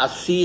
80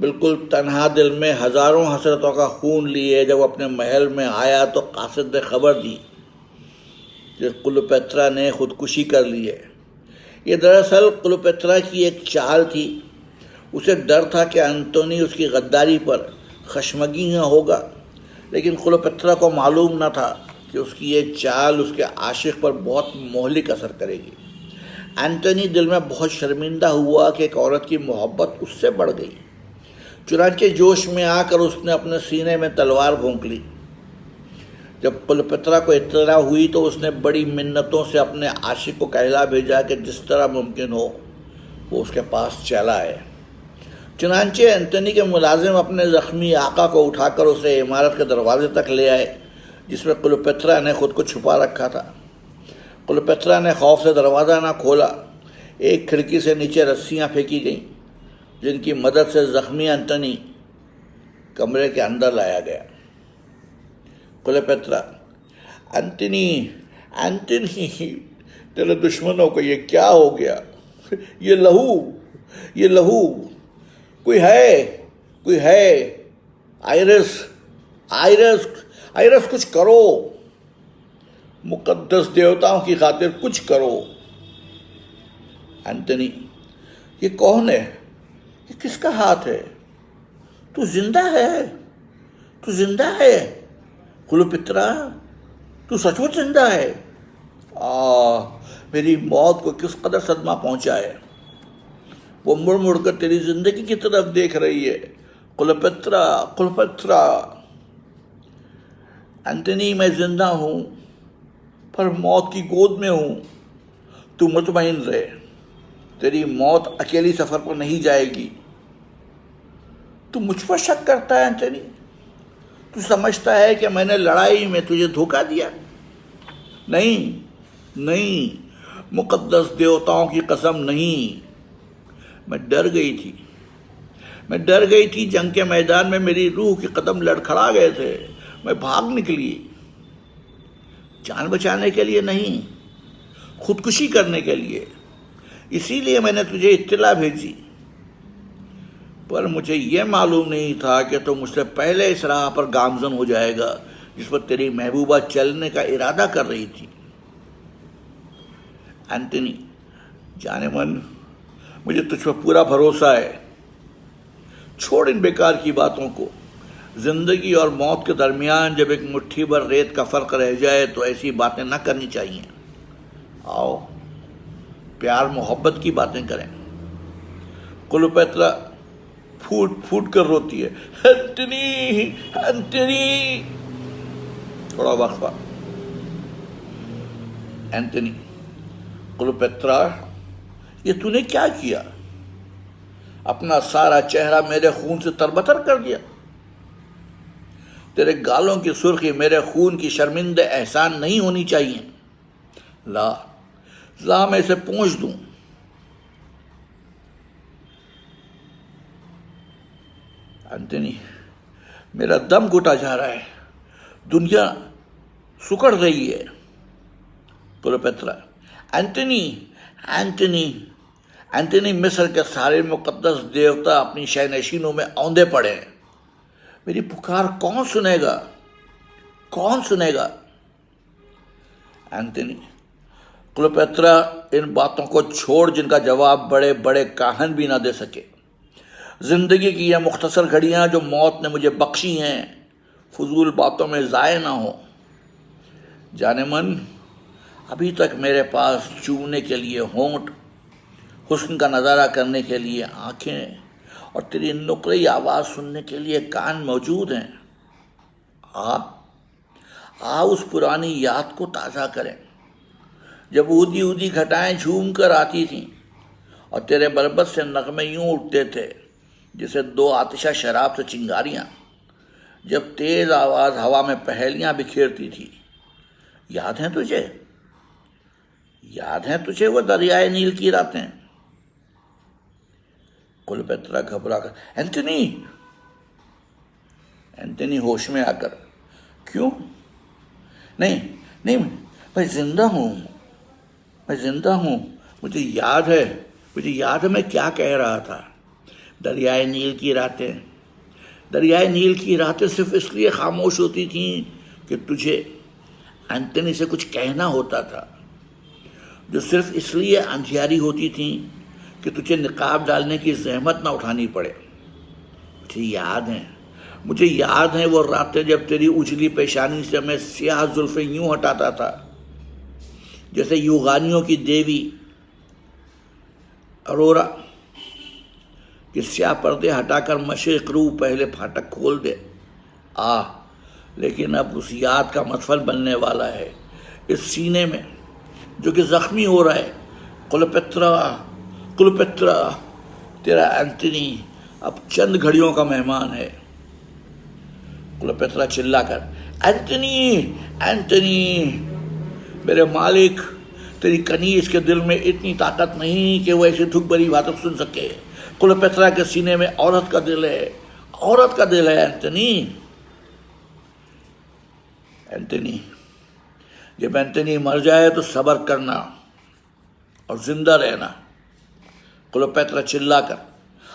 بالکل تنہا دل میں ہزاروں حسرتوں کا خون لیے جب اپنے محل میں آیا تو قاصد نے خبر دی کہ کلیوپیٹرا نے خودکشی کر لی ہے۔ یہ دراصل کلیوپیٹرا کی ایک چال تھی۔ اسے ڈر تھا کہ انتونی اس کی غداری پر خشمگین ہوگا، لیکن کلیوپیٹرا کو معلوم نہ تھا کہ اس کی یہ چال اس کے عاشق پر بہت مہلک اثر کرے گی۔ انتونی دل میں بہت شرمندہ ہوا کہ ایک عورت کی محبت اس سے بڑھ گئی۔ چنانچہ جوش میں آ کر اس نے اپنے سینے میں تلوار بھونک لی۔ جب کلیوپیٹرا کو اطلاع ہوئی تو اس نے بڑی منتوں سے اپنے عاشق کو کہلا بھیجا کہ جس طرح ممکن ہو وہ اس کے پاس چلا آئے۔ چنانچہ انتونی کے ملازم اپنے زخمی آقا کو اٹھا کر اسے عمارت کے دروازے تک لے آئے جس میں کلیوپیٹرا نے خود کو چھپا رکھا تھا۔ کلیوپیٹرا نے خوف سے دروازہ نہ کھولا۔ ایک کھڑکی سے نیچے رسیاں پھینکی گئیں جن کی مدد سے زخمی انتونی کمرے کے اندر لایا گیا۔ کلیوپیٹرا: انتونی تیرے دشمنوں کو یہ کیا ہو گیا؟ یہ لہو کوئی ہے آئرس کچھ کرو، مقدس دیوتاؤں کی خاطر کچھ کرو۔ انتونی: یہ کون ہے؟ یہ کس کا ہاتھ ہے؟ تو زندہ ہے کلیوپیٹرا، تو سچ مچ زندہ ہے؟ میری موت کو کس قدر صدمہ پہنچا ہے۔ وہ مڑ کر تیری زندگی کی طرف دیکھ رہی ہے۔ کلیوپیٹرا: انتونی میں زندہ ہوں پر موت کی گود میں ہوں۔ تو مطمئن رہے، تیری موت اکیلی سفر پر نہیں جائے گی۔ تو مجھ پر شک کرتا ہے انتونی؟ تو سمجھتا ہے کہ میں نے لڑائی میں تجھے دھوکہ دیا؟ نہیں، مقدس دیوتاؤں کی قسم نہیں۔ میں ڈر گئی تھی، جنگ کے میدان میں میری روح کے قدم لڑکھڑا گئے تھے۔ میں بھاگ نکلی، جان بچانے کے لیے نہیں، خودکشی کرنے کے لیے۔ اسی لیے میں نے تجھے اطلاع بھیجی، پر مجھے یہ معلوم نہیں تھا کہ تو مجھ سے پہلے اس راہ پر گامزن ہو جائے گا جس پر تیری محبوبہ چلنے کا ارادہ کر رہی تھی۔ انتونی: جانے من، مجھے تجھ پر پورا بھروسہ ہے۔ چھوڑ ان بیکار کی باتوں کو۔ زندگی اور موت کے درمیان جب ایک مٹھی بھر ریت کا فرق رہ جائے تو ایسی باتیں نہ کرنی چاہیے۔ آؤ پیار محبت کی باتیں کریں۔ کلیوپیٹرا پھوٹ کر روتی ہے: انتونی۔ تھوڑا وقفہ۔ انتونی: کلیوپیٹرا، یہ تو نے کیا کیا؟ اپنا سارا چہرہ میرے خون سے تربتر کر دیا۔ تیرے گالوں کی سرخی میرے خون کی شرمندہ احسان نہیں ہونی چاہیے۔ لا میں اسے پونچھ دوں۔ انتونی: میرا دم گھٹا جا رہا ہے، دنیا سکڑ رہی ہے۔ کلیوپیٹرا: انتونی، مصر کے سارے مقدس دیوتا اپنی شہنشینوں میں اوندے پڑے ہیں۔ میری پکار کون سنے گا؟ انتونی: کلیوپیٹرا، ان باتوں کو چھوڑ جن کا جواب بڑے بڑے کاہن بھی نہ دے سکے۔ زندگی کی یہ مختصر گھڑیاں جو موت نے مجھے بخشی ہیں فضول باتوں میں ضائع نہ ہو۔ جانے من، ابھی تک میرے پاس چومنے کے لیے ہونٹ، حسن کا نظارہ کرنے کے لیے آنکھیں اور تیری نقرئی آواز سننے کے لیے کان موجود ہیں۔ اس پرانی یاد کو تازہ کریں جب اودی گھٹائیں جھوم کر آتی تھیں اور تیرے بربت سے نغمے یوں اٹھتے تھے جیسے دو آتشہ شراب سے چنگاریاں، جب تیز آواز ہوا میں پہیلیاں بکھیرتی تھی۔ یاد ہیں تجھے وہ دریائے نیل کی راتیں؟ کلیوپیٹرا گھبرا کر: انتونی ہوش میں آ کر: کیوں؟ نہیں، میں زندہ ہوں۔ مجھے یاد ہے میں کیا کہہ رہا تھا۔ دریائے نیل کی راتیں، دریائے نیل کی راتیں صرف اس لیے خاموش ہوتی تھیں کہ تجھے اینتھنی سے کچھ کہنا ہوتا تھا، جو صرف اس لیے اندھیاری ہوتی تھیں کہ تجھے نقاب ڈالنے کی زحمت نہ اٹھانی پڑے۔ مجھے یاد ہیں وہ راتیں جب تیری اجلی پیشانی سے میں سیاہ زلفیں یوں ہٹاتا تھا جیسے یوغانیوں کی دیوی اورورا کہ سیاہ پردے ہٹا کر مشرق رو پہلے پھاٹک کھول دے۔ لیکن اب اس یاد کا مدفن بننے والا ہے اس سینے میں جو کہ زخمی ہو رہا ہے۔ کلوپیترا، تیرا اینتھنی اب چند گھڑیوں کا مہمان ہے۔ کلوپیترا چلا کر، اینتھنی، میرے مالک، تیری کنیز کے دل میں اتنی طاقت نہیں کہ وہ ایسی دھک بھری باتیں سن سکے۔ کلوپیترا کے سینے میں عورت کا دل ہے، عورت کا دل ہے اینتھنی، جب اینتھنی مر جائے تو صبر کرنا اور زندہ رہنا۔ کلوپیترا چلا کر،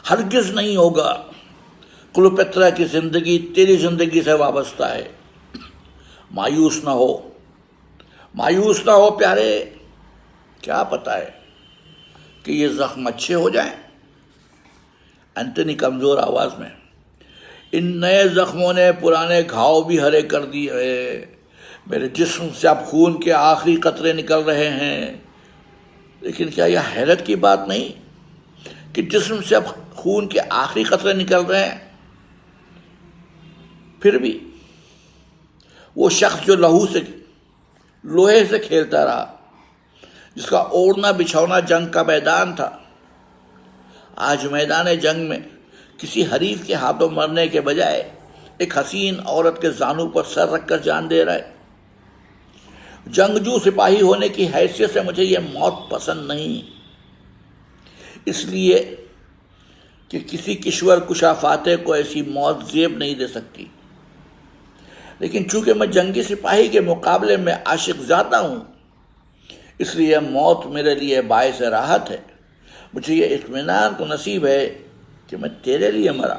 ہرگز نہیں ہوگا۔ کلوپیترا کی زندگی تیری زندگی سے وابستہ ہے۔ مایوس نہ ہو پیارے، کیا پتا ہے کہ یہ زخم اچھے ہو جائیں۔ اینتھنی کمزور آواز میں، ان نئے زخموں نے پرانے گھاؤ بھی ہرے کر دیے۔ میرے جسم سے اب خون کے آخری قطرے نکل رہے ہیں، لیکن کیا یہ حیرت کی بات نہیں کہ جسم سے اب خون کے آخری قطرے نکل رہے ہیں، پھر بھی وہ شخص جو لوہے سے کھیلتا رہا، جس کا اوڑھنا بچھونا جنگ کا میدان تھا، آج میدان جنگ میں کسی حریف کے ہاتھوں مرنے کے بجائے ایک حسین عورت کے زانو پر سر رکھ کر جان دے رہا ہے۔ جنگجو سپاہی ہونے کی حیثیت سے مجھے یہ موت پسند نہیں، اس لیے کہ کسی کشور کشا فاتح کو ایسی موت زیب نہیں دے سکتی، لیکن چونکہ میں جنگی سپاہی کے مقابلے میں عاشق زیادہ ہوں، اس لیے موت میرے لیے باعث راحت ہے۔ مجھے یہ اطمینان تو نصیب ہے کہ میں تیرے لیے مرا،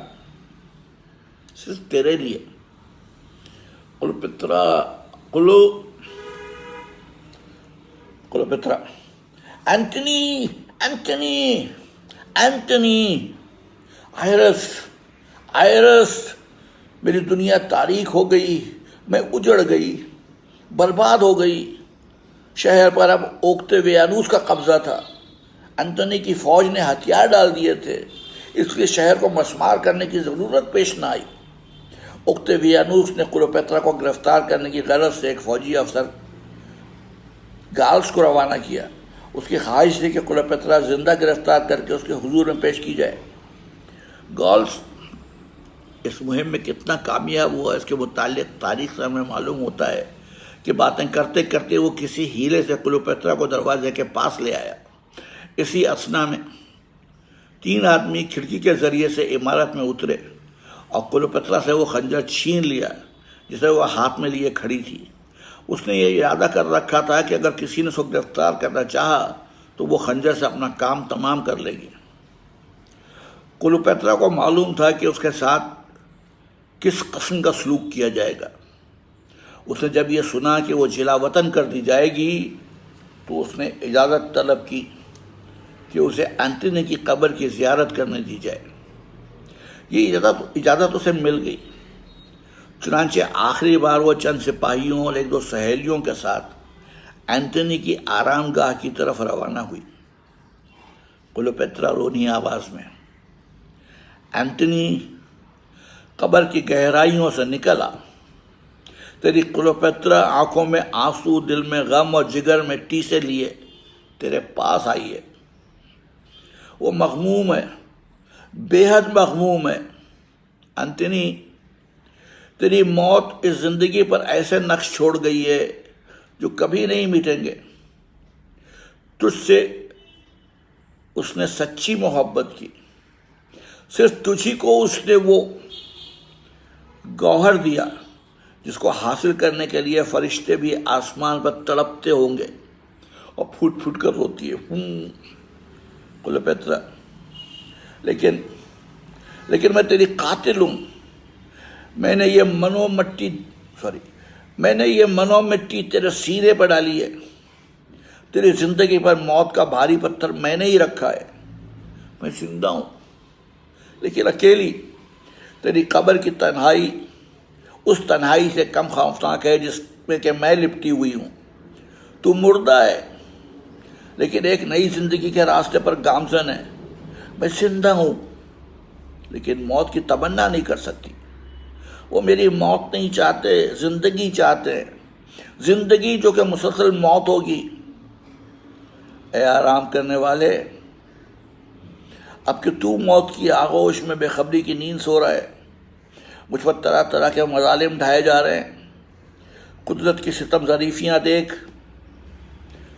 صرف تیرے لیے۔ کلوپیترا، اینتھنی، آئرس، میری دنیا تاریک ہو گئی، میں اجڑ گئی، برباد ہو گئی۔ شہر پر اب اوکٹیویانوس کا قبضہ تھا۔ اینتھنی کی فوج نے ہتھیار ڈال دیے تھے، اس لیے شہر کو مسمار کرنے کی ضرورت پیش نہ آئی۔ اوکٹیویانوس نے کلوپیترا کو گرفتار کرنے کی غرض سے ایک فوجی افسر گالس کو روانہ کیا۔ اس کی خواہش تھی کہ کلوپیترا زندہ گرفتار کر کے اس کے حضور میں پیش کی جائے۔ گالس اس مہم میں کتنا کامیاب ہوا اس کے متعلق تاریخ سے ہمیں معلوم ہوتا ہے کہ باتیں کرتے کرتے وہ کسی ہیلے سے کلوپیترا کو دروازے کے پاس لے آیا۔ اسی اثنا میں 3 آدمی کھڑکی کے ذریعے سے عمارت میں اترے اور کلوپیترا سے وہ خنجر چھین لیا جسے وہ ہاتھ میں لیے کھڑی تھی۔ اس نے یہ ارادہ کر رکھا تھا کہ اگر کسی نے اس کو گرفتار کرنا چاہا تو وہ خنجر سے اپنا کام تمام کر لے گی۔ کلوپیترا کو معلوم تھا کہ اس کے ساتھ کس قسم کا سلوک کیا جائے گا۔ اس نے جب یہ سنا کہ وہ جلا وطن کر دی جائے گی تو اس نے اجازت طلب کی کہ اسے اینتھنی کی قبر کی زیارت کرنے دی جائے۔ یہ اجازت اسے مل گئی۔ چنانچہ آخری بار وہ چند سپاہیوں اور 1-2 سہیلیوں کے ساتھ اینتھنی کی آرام گاہ کی طرف روانہ ہوئی۔ کلوپیترا رونی آواز میں، اینتھنی قبر کی گہرائیوں سے نکلا، تیری کلوپیترا آنکھوں میں آنسو، دل میں غم اور جگر میں ٹیسے لیے تیرے پاس آئی ہے۔ وہ مغموم ہے، بے حد مغموم ہے۔ اینتھنی، تیری موت اس زندگی پر ایسے نقش چھوڑ گئی ہے جو کبھی نہیں مٹیں گے۔ تجھ سے اس نے سچی محبت کی، صرف تجھی کو اس نے وہ گوہر دیا جس کو حاصل کرنے کے لیے فرشتے بھی آسمان پر تڑپتے ہوں گے اور پھوٹ پھوٹ کر روتی ہے۔ کلوپیترا، لیکن لیکن میں تیری قاتل ہوں. میں نے یہ منو مٹی تیرے سینے پر ڈالی ہے. تیری زندگی پر موت کا بھاری پتھر میں نے ہی رکھا ہے. میں زندہ ہوں لیکن اکیلی. تیری قبر کی تنہائی اس تنہائی سے کم خوفناک ہے جس میں کہ میں لپٹی ہوئی ہوں. تو مردہ ہے لیکن ایک نئی زندگی کے راستے پر گامزن ہے. میں زندہ ہوں لیکن موت کی تمنا نہیں کر سکتی. وہ میری موت نہیں چاہتے، زندگی چاہتے ہیں. زندگی جو کہ مسلسل موت ہوگی. اے آرام کرنے والے، اب کہ تو موت کی آغوش میں بے خبری کی نیند سو رہا ہے، مجھ پر طرح طرح کے مظالم ڈھائے جا رہے ہیں. قدرت کی ستم ظریفیاں دیکھ.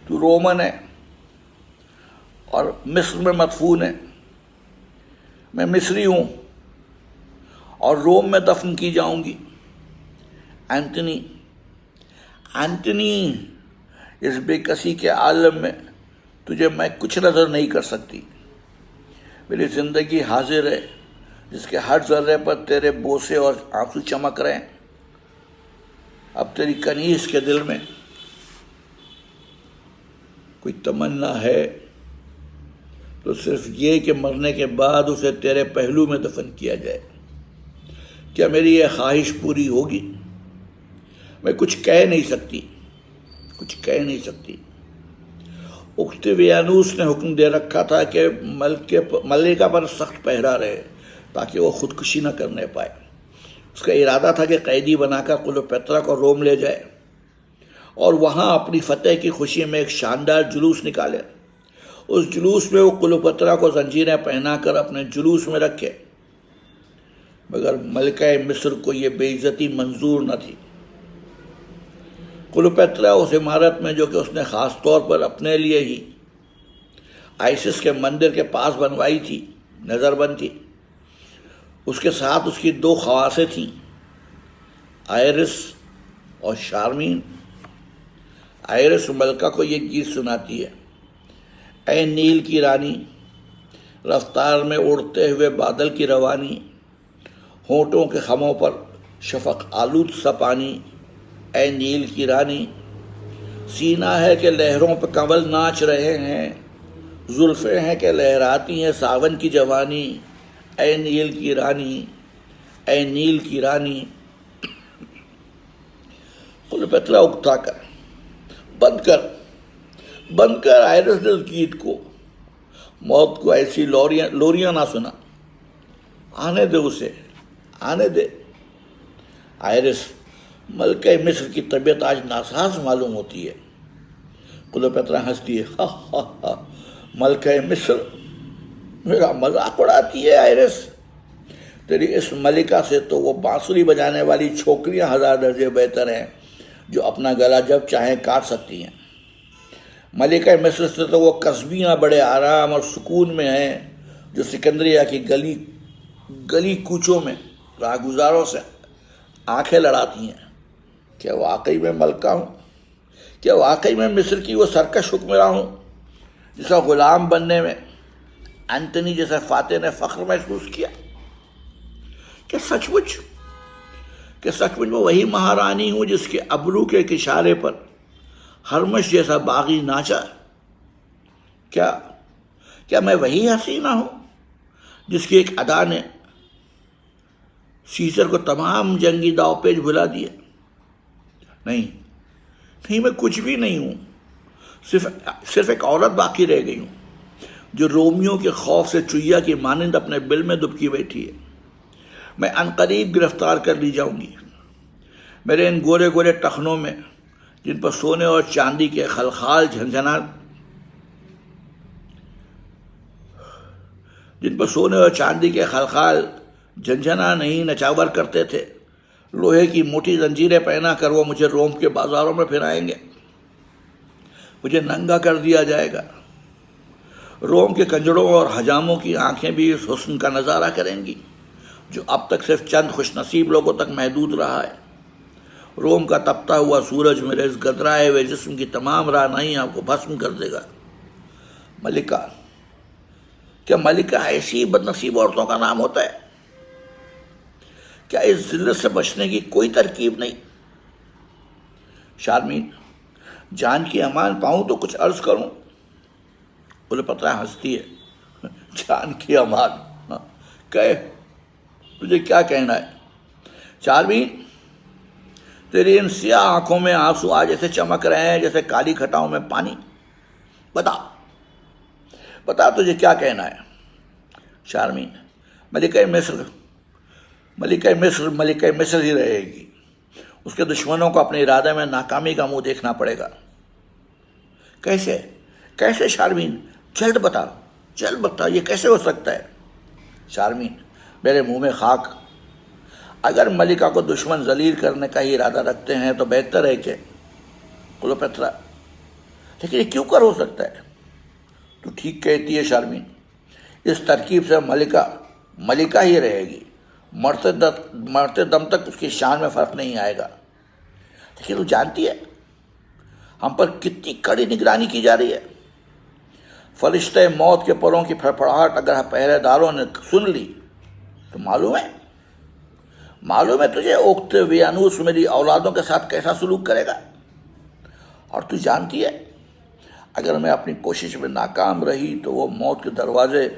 تو رومن ہے اور مصر میں مدفون ہے. میں مصری ہوں اور روم میں دفن کی جاؤں گی. اینٹنی، اس بے کسی کے عالم میں تجھے میں کچھ نظر نہیں کر سکتی. میری زندگی حاضر ہے جس کے ہر ذرے پر تیرے بوسے اور آنسو چمک رہے ہیں. اب تیری کنیز کے دل میں کوئی تمنا ہے تو صرف یہ کہ مرنے کے بعد اسے تیرے پہلو میں دفن کیا جائے. کیا میری یہ خواہش پوری ہوگی؟ میں کچھ کہہ نہیں سکتی. اوکٹیویانوس نے حکم دے رکھا تھا کہ ملکہ پر سخت پہرا رہے تاکہ وہ خودکشی نہ کرنے پائے. اس کا ارادہ تھا کہ قیدی بنا کر کلیوپیٹرا کو روم لے جائے اور وہاں اپنی فتح کی خوشی میں ایک شاندار جلوس نکالے. اس جلوس میں وہ کلیوپیٹرا کو زنجیریں پہنا کر اپنے جلوس میں رکھے. مگر ملکہ مصر کو یہ بے عزتی منظور نہ تھی. کلیوپیٹرا اس عمارت میں جو کہ اس نے خاص طور پر اپنے لیے ہی آئسس کے مندر کے پاس بنوائی تھی نظر بند تھی. اس کے ساتھ اس کی 2 خواصیں تھیں، آئرس اور شارمین. آئرس ملکہ کو یہ گیت سناتی ہے: اے نیل کی رانی، رفتار میں اڑتے ہوئے بادل کی روانی، ہونٹوں کے خموں پر شفق آلود سا پانی. اے نیل کی رانی، سینہ ہے کہ لہروں پہ کنول ناچ رہے ہیں، زلفیں ہیں کہ لہراتی ہیں ساون کی جوانی. اے نیل کی رانی، اے نیل کی رانی. کلیوپیٹرا اکتا کر بند کر آئرس نے اس گیت کو. موت کو ایسی لوریاں نہ سنا. آنے دے اسے، آنے دے. آئرس، ملکہ مصر کی طبیعت آج ناساز معلوم ہوتی ہے. کلیوپیٹرا ہنستی ہے. ملکہ مصر میرا مذاق اڑاتی ہے. آئرس، تیری اس ملکہ سے تو وہ بانسری بجانے والی چھوکریاں 1000 درجے بہتر ہیں جو اپنا گلا جب چاہیں کاٹ سکتی ہیں. ملکہ مصر سے تو وہ قصبیاں بڑے آرام اور سکون میں ہیں جو سکندریہ کی گلی کوچوں میں راہگزاروں سے آنکھیں لڑاتی ہیں. کیا واقعی میں ملکہ ہوں؟ کیا واقعی میں مصر کی وہ سرکش حکمراں ہوں جس کا غلام بننے میں اینٹنی جیسا فاتح نے فخر محسوس کیا؟ کہ سچ مچ میں وہی مہارانی ہوں جس کے ابرو کے اشارے پر ہرمش جیسا باغی ناچا؟ کیا میں وہی حسینہ ہوں جس کی ایک ادا نے سیسر کو تمام جنگی داؤ پیچ بھلا دیے؟ نہیں، میں کچھ بھی نہیں ہوں. صرف ایک عورت باقی رہ گئی ہوں جو رومیو کے خوف سے چوہیا کی مانند اپنے بل میں دبکی بیٹھی ہے. میں عنقریب گرفتار کر لی جاؤں گی. میرے ان گورے گورے ٹخنوں میں جن پر سونے اور چاندی کے خلخال جھنجھنا نہیں نچاور کرتے تھے. لوہے کی موٹی زنجیریں پہنا کر وہ مجھے روم کے بازاروں میں پھرائیں گے. مجھے ننگا کر دیا جائے گا. روم کے کنجڑوں اور حجاموں کی آنکھیں بھی اس حسن کا نظارہ کریں گی جو اب تک صرف چند خوش نصیب لوگوں تک محدود رہا ہے. روم کا تپتا ہوا سورج میرے اس گدرائے ہوئے جسم کی تمام رعنائیاں کو بھسم کر دے گا. ملکہ، کیا ملکہ ایسی بد نصیب عورتوں کا نام ہوتا ہے؟ کیا اس ذلت سے بچنے کی کوئی ترکیب نہیں؟ شارمین، جان کی امان پاؤں تو کچھ عرض کروں؟ بولے پتہ ہنستی ہے، جان کی امان، کہے تجھے کیا کہنا ہے؟ شارمین، تیری ان سیاہ آنکھوں میں آنسو آج ایسے چمک رہے ہیں جیسے کالی کھٹاؤں میں پانی۔ بتا تجھے کیا کہنا ہے؟ شارمین، ملکہ مصر ہی رہے گی، اس کے دشمنوں کو اپنے ارادے میں ناکامی کا منہ دیکھنا پڑے گا۔ کیسے شارمین؟ جلد بتا، یہ کیسے ہو سکتا ہے؟ شارمین، میرے منہ میں خاک، اگر ملکہ کو دشمن ذلیل کرنے کا ہی ارادہ رکھتے ہیں تو بہتر ہے کہ کلیوپیٹرا، لیکن یہ کیوں کر ہو سکتا ہے؟ تو ٹھیک کہتی ہے شارمین، اس ترکیب سے ملکہ ہی رہے گی، مرتے دم تک اس کی شان میں فرق نہیں آئے گا۔ لیکن تو جانتی ہے ہم پر کتنی کڑی نگرانی کی جا رہی ہے۔ فرشتے موت کے پروں کی پھڑپڑاہٹ اگر پہرے داروں نے سن لی تو معلوم ہے تجھے اوکتیویانوس میری اولادوں کے ساتھ کیسا سلوک کرے گا۔ اور تو جانتی ہے اگر میں اپنی کوشش میں ناکام رہی تو وہ موت کے دروازے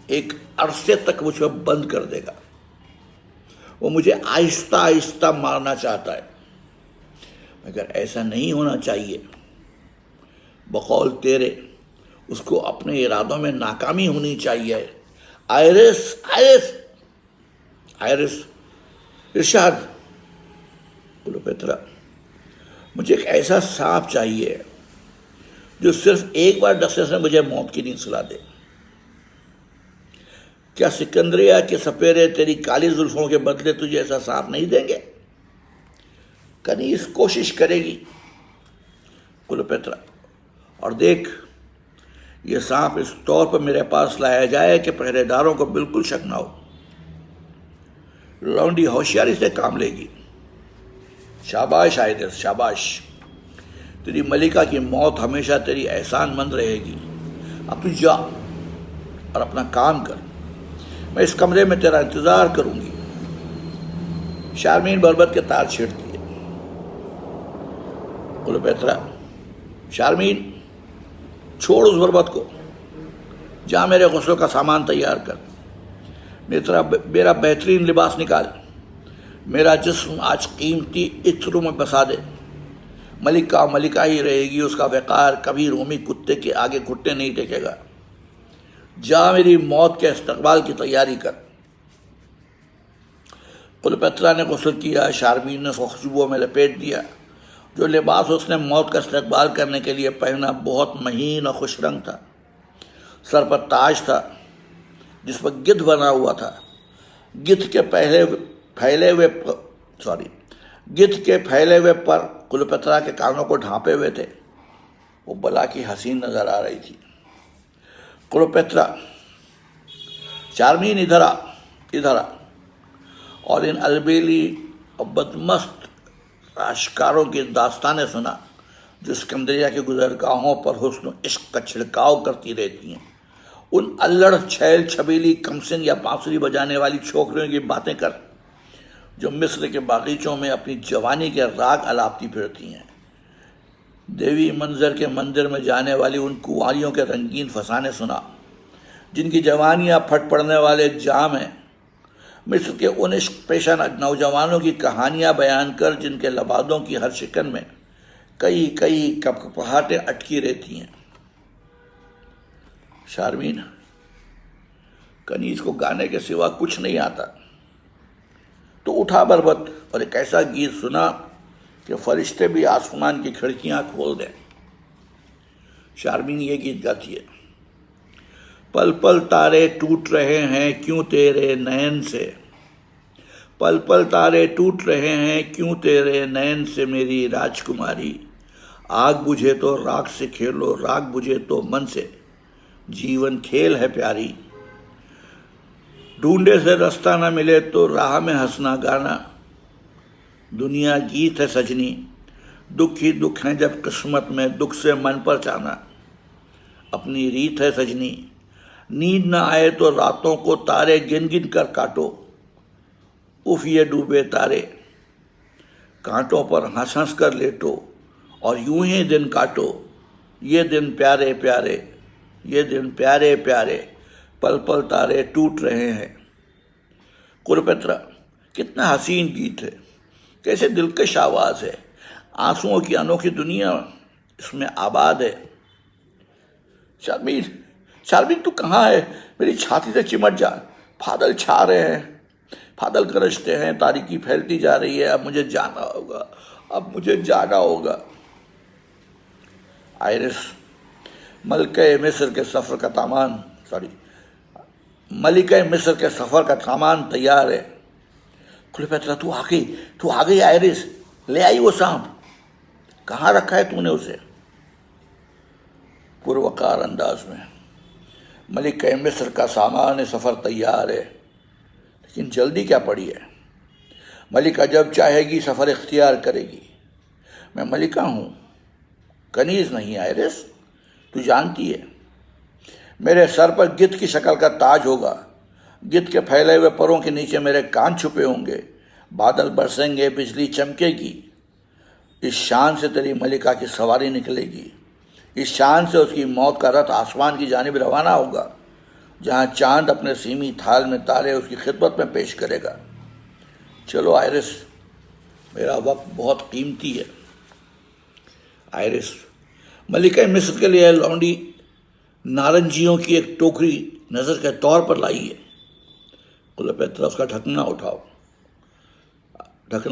ایک عرصے تک مجھ پر بند کر دے گا۔ وہ مجھے آہستہ آہستہ مارنا چاہتا ہے، مگر ایسا نہیں ہونا چاہیے۔ بقول تیرے اس کو اپنے ارادوں میں ناکامی ہونی چاہیے۔ آئرس ارشاد، کلیوپیٹرا، مجھے ایک ایسا سانپ چاہیے جو صرف ایک بار ڈسنے سے مجھے موت کی نیند سلا دے۔ کیا سکندریہ کے سپیرے تیری کالی زلفوں کے بدلے تجھے ایسا سانپ نہیں دیں گے؟ کنیز کوشش کرے گی کلیوپیٹرا، اور دیکھ یہ سانپ اس طور پر میرے پاس لایا جائے کہ پہرے داروں کو بالکل شک نہ ہو۔ لونڈی ہوشیاری سے کام لے گی۔ شاباش آئرس، شاباش، تیری ملکہ کی موت ہمیشہ تیری احسان مند رہے گی۔ اب تو جا اور اپنا کام کر، میں اس کمرے میں تیرا انتظار کروں گی۔ شارمین بربت کے تار چھیڑتی ہے۔ کلیوپیٹرا، شارمین چھوڑ اس بربت کو، جا میرے غسل کا سامان تیار کر، میرا بہترین لباس نکال، میرا جسم آج قیمتی عطروں میں بسا دے۔ ملکہ ہی رہے گی، اس کا وقار کبھی رومی کتے کے آگے گھٹنے نہیں ٹیکے گا۔ جا میری موت کے استقبال کی تیاری کر۔ کلیوپیٹرا نے غسل کیا، شارمین نے اس کو خوشبوؤں میں لپیٹ دیا۔ جو لباس اس نے موت کا استقبال کرنے کے لیے پہنا بہت مہین اور خوش رنگ تھا۔ سر پر تاج تھا جس پر گدھ بنا ہوا تھا۔ گدھ کے پھیلے ہوئے پر کلیوپیٹرا کے کانوں کو ڈھانپے ہوئے تھے۔ وہ بلا کی حسین نظر آ رہی تھی۔ کلیوپیٹرا، شارمین ادھر آ اور ان البیلی اور بدمست راشکاروں کی داستانیں سنا جو اسکندریہ کے گزرگاہوں پر حسن و عشق کا چھڑکاؤ کرتی رہتی ہیں۔ ان الڑ چھیل چھبیلی کمسن یا بانسری بجانے والی چھوکریوں کی باتیں کر جو مصر کے باغیچوں میں اپنی جوانی کے راگ الاپتی پھرتی ہیں۔ دیوی منظر کے مندر میں جانے والی ان کنواریوں کے رنگین فسانے سنا جن کی جوانیاں پھٹ پڑنے والے جام ہیں۔ مصر کے ان عشق پیشہ نوجوانوں کی کہانیاں بیان کر جن کے لبادوں کی ہر شکن میں کئی کپکپاہٹیں اٹکی رہتی ہیں۔ شارمین، کنیز کو گانے کے سوا کچھ نہیں آتا، تو اٹھا بربت اور ایک ایسا گیت سنا کہ فرشتے بھی آسمان کی کھڑکیاں کھول دیں۔ شارمین یہ گیت گاتی ہے: پل پل تارے ٹوٹ رہے ہیں کیوں تیرے نین سے، پل پل تارے ٹوٹ رہے ہیں کیوں تیرے نین سے میری راجکماری، آگ بجھے تو راگ سے کھیلو، راگ بجھے تو من سے، جیون کھیل ہے پیاری، ڈھونڈے سے رستہ نہ ملے تو راہ میں ہنسنا گانا، دنیا گیت ہے سجنی، دکھ ہی دکھ ہیں جب قسمت میں، دکھ سے من پر چانا، اپنی ریت ہے سجنی، نیند نہ آئے تو راتوں کو تارے گن گن کر کاٹو، اف یہ ڈوبے تارے، کانٹوں پر ہنس ہنس کر لیٹو اور یوں ہی دن کاٹو، یہ دن پیارے پیارے، یہ دن پیارے پیارے، پل پل تارے ٹوٹ رہے ہیں۔ کلیوپیٹرا، کتنا حسین گیت ہے، کیسے دلکش آواز ہے، آنسوؤں کی انوکھی دنیا اس میں آباد ہے۔ شارمین تو کہاں ہے؟ میری چھاتی سے چمٹ جا، بادل چھا رہے ہیں، بادل گرجتے ہیں، تاریکی پھیلتی جا رہی ہے، اب مجھے جانا ہوگا، اب مجھے جانا ہوگا۔ آئرس، ملکہ مصر کے سفر کا سامان تیار ہے۔ کلیوپیٹرا، تو آ گئی آئرس، لے آئی وہ سانپ، کہاں رکھا ہے تو نے اسے؟ پروقار انداز میں، ملکہ مصر کا سامان سفر تیار ہے، لیکن جلدی کیا پڑی ہے؟ ملکہ جب چاہے گی سفر اختیار کرے گی۔ میں ملکہ ہوں، کنیز نہیں آئرس، تو جانتی ہے۔ میرے سر پر گدھ کی شکل کا تاج ہوگا، گدھ کے پھیلے ہوئے پروں کے نیچے میرے کان چھپے ہوں گے، بادل برسیں گے، بجلی چمکے گی، اس شان سے تیری ملکہ کی سواری نکلے گی، اس شان سے اس کی موت کا رتھ آسمان کی جانب روانہ ہوگا، جہاں چاند اپنے سیمی تھال میں تارے اس کی خدمت میں پیش کرے گا۔ چلو آئرس، میرا وقت بہت قیمتی ہے۔ آئرس، ملکہ مصر کے لیے لونڈی نارنجیوں کی ایک ٹوکری نظر کے طور پر لائی ہے۔ کلیوپیٹرا، اس کا ڈھکنا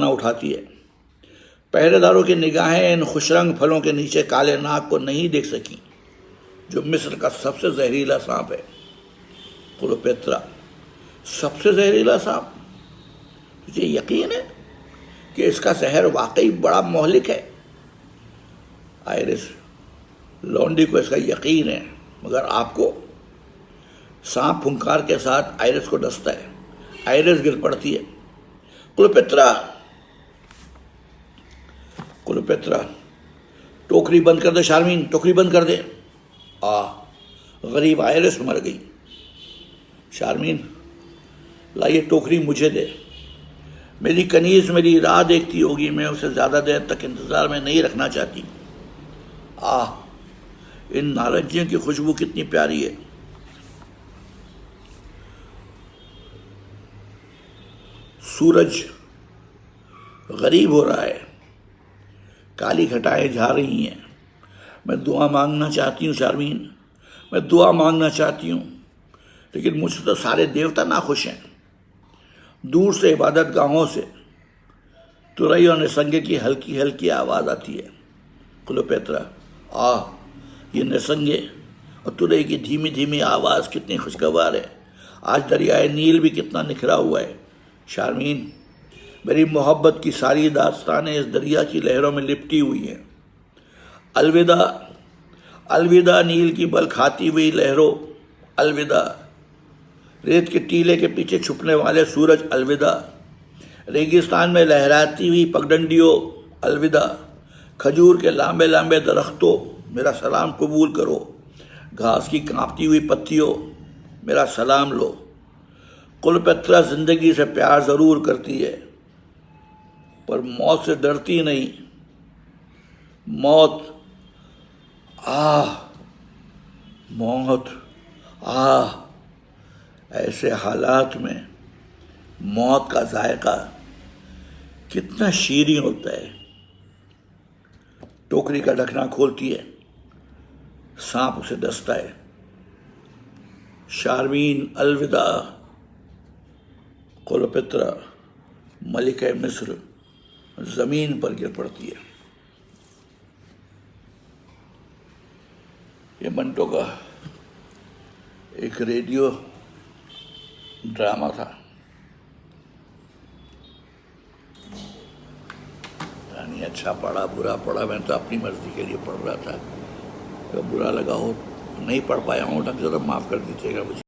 اٹھاتی ہے۔ پہرے داروں کی نگاہیں ان خوش رنگ پھلوں کے نیچے کالے ناگ کو نہیں دیکھ سکیں، جو مصر کا سب سے زہریلا سانپ ہے۔ کلیوپیٹرا، سب سے زہریلا سانپ؟ تجھے یقین ہے کہ اس کا زہر واقعی بڑا مہلک ہے؟ آئرس، لونڈی کو اس کا یقین ہے، مگر آپ کو؟ سانپ پھنکار کے ساتھ آئرس کو ڈستا ہے، آئرس گر پڑتی ہے۔ کلیوپیٹرا، ٹوکری بند کر دے شارمین، ٹوکری بند کر دے۔ غریب آئرس مر گئی۔ شارمین، لائیے ٹوکری مجھے دے، میری کنیز میری راہ دیکھتی ہوگی، میں اسے زیادہ دیر تک انتظار میں نہیں رکھنا چاہتی۔ ان نارنجیوں کی خوشبو کتنی پیاری ہے۔ سورج غریب ہو رہا ہے، کالی گھٹائیں جھا رہی ہیں، میں دعا مانگنا چاہتی ہوں شارمین، میں دعا مانگنا چاہتی ہوں، لیکن مجھ سے تو سارے دیوتا ناخوش ہیں۔ دور سے عبادت گاہوں سے ترئی اور نسنگے کی ہلکی ہلکی آواز آتی ہے۔ کلیوپیٹرا، یہ نسنگے اور ترئی کی دھیمی دھیمی آواز کتنی خوشگوار ہے، آج دریائے نیل بھی کتنا نکھرا ہوا ہے۔ شارمین، میری محبت کی ساری داستانیں اس دریا کی لہروں میں لپٹی ہوئی ہیں۔ الوداع، الوداع نیل کی بل کھاتی ہوئی لہروں، الوداع ریت کے ٹیلے کے پیچھے چھپنے والے سورج، الوداع ریگستان میں لہراتی ہوئی پگڈنڈیوں، الوداع کھجور کے لامبے لامبے درختوں، میرا سلام قبول کرو، گھاس کی کانپتی ہوئی پتیوں، میرا سلام لو۔ کلیوپیٹرا زندگی سے پیار ضرور کرتی ہے، پر موت سے ڈرتی نہیں۔ موت، موت، ایسے حالات میں موت کا ذائقہ کتنا شیریں ہوتا ہے۔ ٹوکری کا ڈھکنا کھولتی ہے، سانپ اسے ڈستا ہے۔ شارمین، الوداع۔ کلیوپیٹرا، ملکہ مصر، زمین پر گر پڑتی ہے۔ یہ منٹو کا ایک ریڈیو ڈرامہ تھا، یعنی اچھا پڑھا برا پڑھا، میں تو اپنی مرضی کے لیے پڑھ رہا تھا، اگر برا لگا ہو نہیں پڑھ پایا ہوں ڈھنگ سے تو معاف کر دیجیے گا مجھے۔